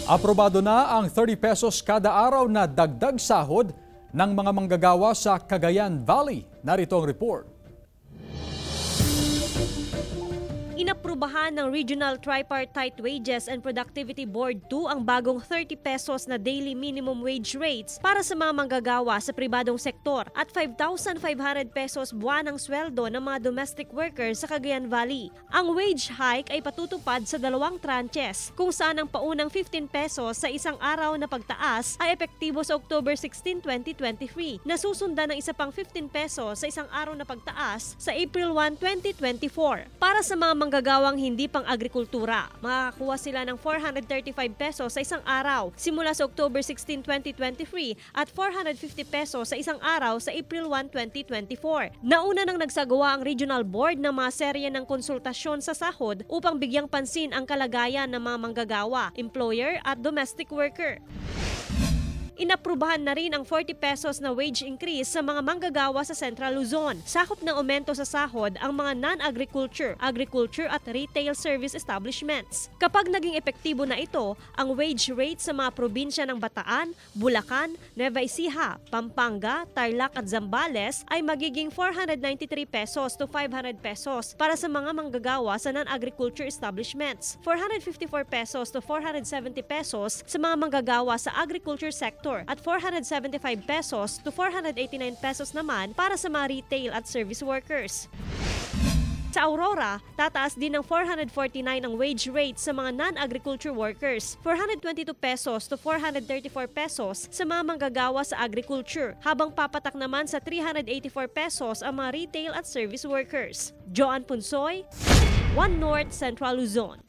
Aprobado na ang 30 pesos kada araw na dagdag sahod ng mga manggagawa sa Cagayan Valley. Narito ang report. Inaprubahan ng Regional Tripartite Wages and Productivity Board 2 ang bagong 30 pesos na daily minimum wage rates para sa mga manggagawa sa pribadong sektor at 5,500 pesos buwanang sweldo ng mga domestic workers sa Cagayan Valley. Ang wage hike ay patutupad sa dalawang tranches kung saan ang paunang 15 pesos sa isang araw na pagtaas ay epektibo sa October 16, 2023 na susundan ng isa pang 15 pesos sa isang araw na pagtaas sa April 1, 2024. Para sa mga manggagawang hindi pang agrikultura, makakakuha sila ng 435 pesos sa isang araw simula sa October 16, 2023 at 450 pesos sa isang araw sa April 1, 2024. Nauna nang nagsagawa ang Regional Board ng mga serye ng konsultasyon sa sahod upang bigyang pansin ang kalagayan ng mga manggagawa, employer at domestic worker. Inaprubahan na rin ang 40 pesos na wage increase sa mga manggagawa sa Central Luzon. Sakop ng aumento sa sahod ang mga non-agriculture, agriculture at retail service establishments. Kapag naging epektibo na ito, ang wage rate sa mga probinsya ng Bataan, Bulacan, Nueva Ecija, Pampanga, Tarlac at Zambales ay magiging 493 pesos to 500 pesos para sa mga manggagawa sa non-agriculture establishments, 454 pesos to 470 pesos sa mga manggagawa sa agriculture sector, at 475 pesos to 489 pesos naman para sa mga retail at service workers. Sa Aurora, tataas din ng 449 ang wage rate sa mga non-agriculture workers, 422 pesos to 434 pesos sa mga manggagawa sa agriculture, habang papatak naman sa 384 pesos ang mga retail at service workers. Joan Punsoy, One North Central Luzon.